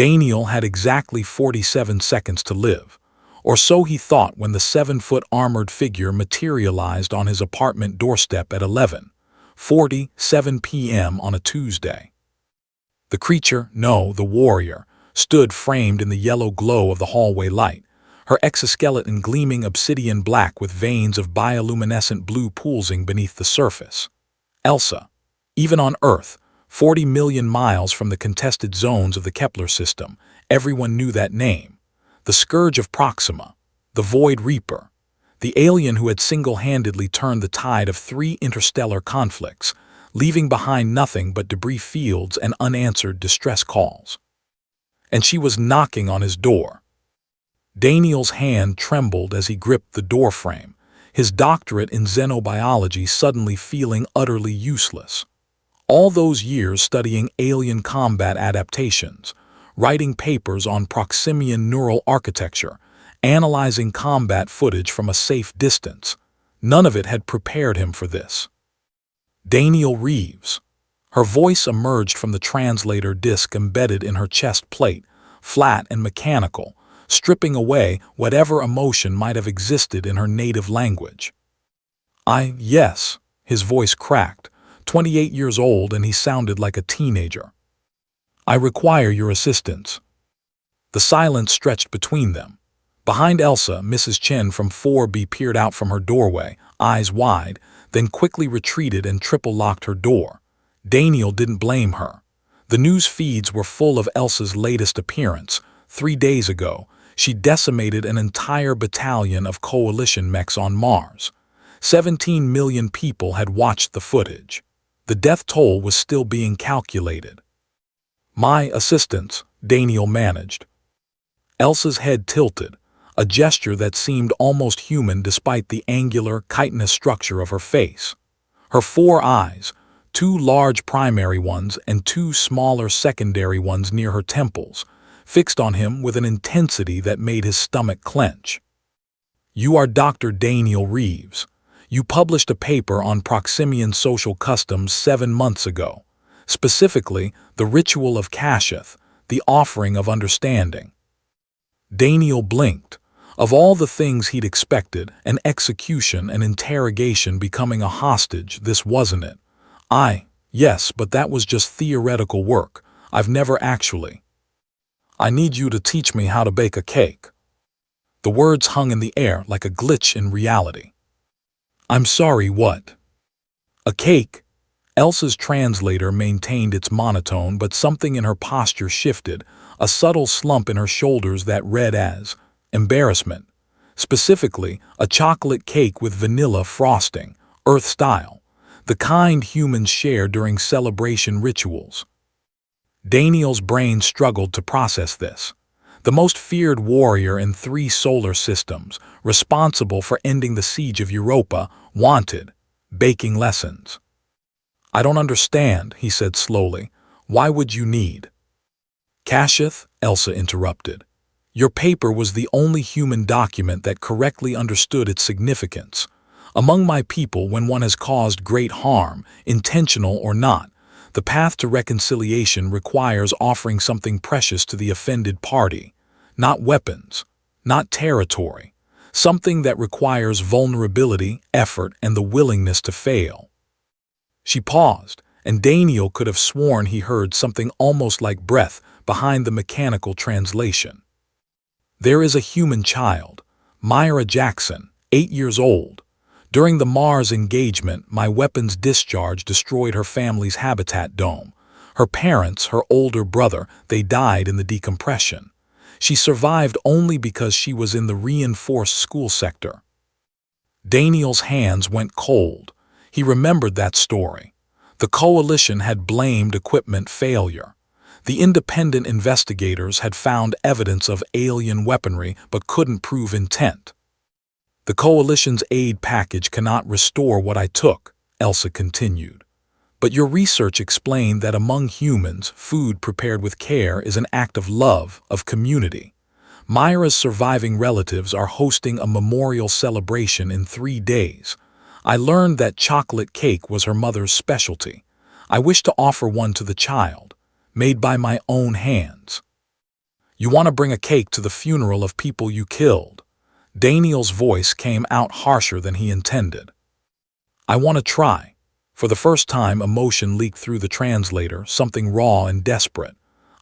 Daniel had exactly 47 seconds to live, or so he thought when the 7-foot armored figure materialized on his apartment doorstep at 11:47 p.m. on a Tuesday. The creature, no, the warrior, stood framed in the yellow glow of the hallway light, her exoskeleton gleaming obsidian black with veins of bioluminescent blue pulsing beneath the surface. Elsa. Even on Earth, 40 million miles from the contested zones of the Kepler system, everyone knew that name. The Scourge of Proxima, the Void Reaper, the alien who had single-handedly turned the tide of 3 interstellar conflicts, leaving behind nothing but debris fields and unanswered distress calls. And she was knocking on his door. Daniel's hand trembled as he gripped the doorframe, his doctorate in xenobiology suddenly feeling utterly useless. All those years studying alien combat adaptations, writing papers on Proximian neural architecture, analyzing combat footage from a safe distance, none of it had prepared him for this. Daniel Reeves. Her voice emerged from the translator disc embedded in her chest plate, flat and mechanical, stripping away whatever emotion might have existed in her native language. Yes, his voice cracked, 28 years old, and he sounded like a teenager. I require your assistance. The silence stretched between them. Behind Elsa, Mrs. Chen from 4B peered out from her doorway, eyes wide, then quickly retreated and triple-locked her door. Daniel didn't blame her. The news feeds were full of Elsa's latest appearance. 3 days ago, she decimated an entire battalion of coalition mechs on Mars. 17 million people had watched the footage. The death toll was still being calculated. My assistance, Daniel managed. Elsa's head tilted, a gesture that seemed almost human despite the angular, chitinous structure of her face. Her 4 eyes, 2 large primary ones and 2 smaller secondary ones near her temples, fixed on him with an intensity that made his stomach clench. You are Dr. Daniel Reeves. You published a paper on Proximian social customs 7 months ago, specifically the ritual of Kasheth, the offering of understanding. Daniel blinked. Of all the things he'd expected, an execution, an interrogation, becoming a hostage, this wasn't it. Yes, but that was just theoretical work. I've never actually. I need you to teach me how to bake a cake. The words hung in the air like a glitch in reality. I'm sorry, what? A cake? Elsa's translator maintained its monotone, but something in her posture shifted, a subtle slump in her shoulders that read as embarrassment. Specifically, a chocolate cake with vanilla frosting, Earth-style, the kind humans share during celebration rituals. Daniel's brain struggled to process this. The most feared warrior in 3 solar systems, responsible for ending the siege of Europa, wanted baking lessons. I don't understand, he said slowly. Why would you need? Kasheth, Elsa interrupted. Your paper was the only human document that correctly understood its significance. Among my people, when one has caused great harm, intentional or not, the path to reconciliation requires offering something precious to the offended party. Not weapons, not territory. Something that requires vulnerability, effort, and the willingness to fail. She paused, and Daniel could have sworn he heard something almost like breath behind the mechanical translation. There is a human child, Myra Jackson, 8 years old. During the Mars engagement, my weapon's discharge destroyed her family's habitat dome. Her parents, her older brother, they died in the decompression. She survived only because she was in the reinforced school sector. Daniel's hands went cold. He remembered that story. The coalition had blamed equipment failure. The independent investigators had found evidence of alien weaponry but couldn't prove intent. The coalition's aid package cannot restore what I took, Elsa continued. But your research explained that among humans, food prepared with care is an act of love, of community. Myra's surviving relatives are hosting a memorial celebration in 3 days. I learned that chocolate cake was her mother's specialty. I wish to offer one to the child, made by my own hands. You want to bring a cake to the funeral of people you killed. Daniel's voice came out harsher than he intended. I want to try. For the first time, emotion leaked through the translator, something raw and desperate.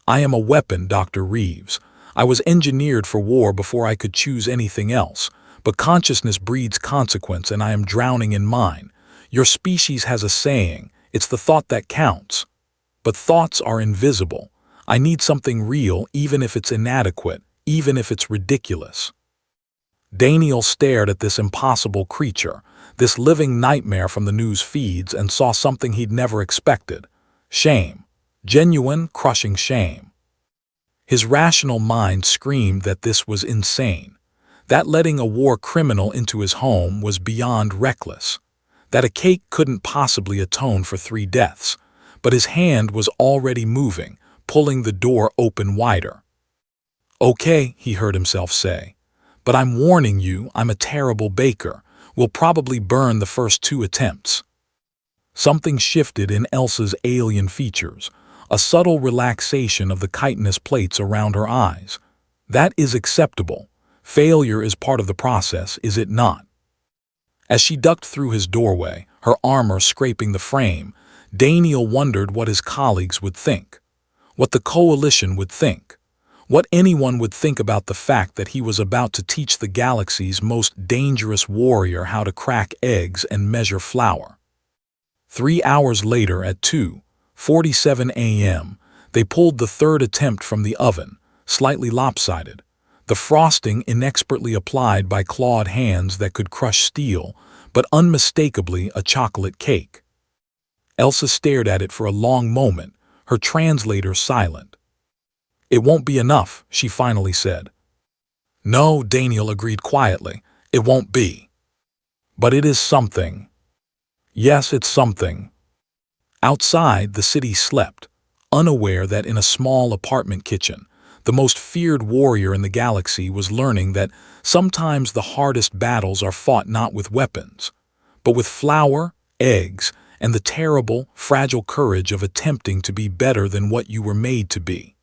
I am a weapon, Dr. Reeves. I was engineered for war before I could choose anything else. But consciousness breeds consequence, and I am drowning in mine. Your species has a saying, it's the thought that counts. But thoughts are invisible. I need something real, even if it's inadequate, even if it's ridiculous. Daniel stared at this impossible creature, this living nightmare from the news feeds, and saw something he'd never expected. Shame. Genuine, crushing shame. His rational mind screamed that this was insane. That letting a war criminal into his home was beyond reckless. That a cake couldn't possibly atone for 3 deaths. But his hand was already moving, pulling the door open wider. Okay, he heard himself say. But I'm warning you, I'm a terrible baker. We'll probably burn the first 2 attempts. Something shifted in Elsa's alien features, a subtle relaxation of the chitinous plates around her eyes. That is acceptable. Failure is part of the process, is it not? As she ducked through his doorway, her armor scraping the frame, Daniel wondered what his colleagues would think, what the coalition would think, what anyone would think about the fact that he was about to teach the galaxy's most dangerous warrior how to crack eggs and measure flour. 3 hours later at 2:47 a.m., they pulled the 3rd attempt from the oven, slightly lopsided, the frosting inexpertly applied by clawed hands that could crush steel, but unmistakably a chocolate cake. Elsa stared at it for a long moment, her translator silent. It won't be enough, she finally said. No, Daniel agreed quietly, it won't be. But it is something. Yes, it's something. Outside, the city slept, unaware that in a small apartment kitchen, the most feared warrior in the galaxy was learning that sometimes the hardest battles are fought not with weapons, but with flour, eggs, and the terrible, fragile courage of attempting to be better than what you were made to be.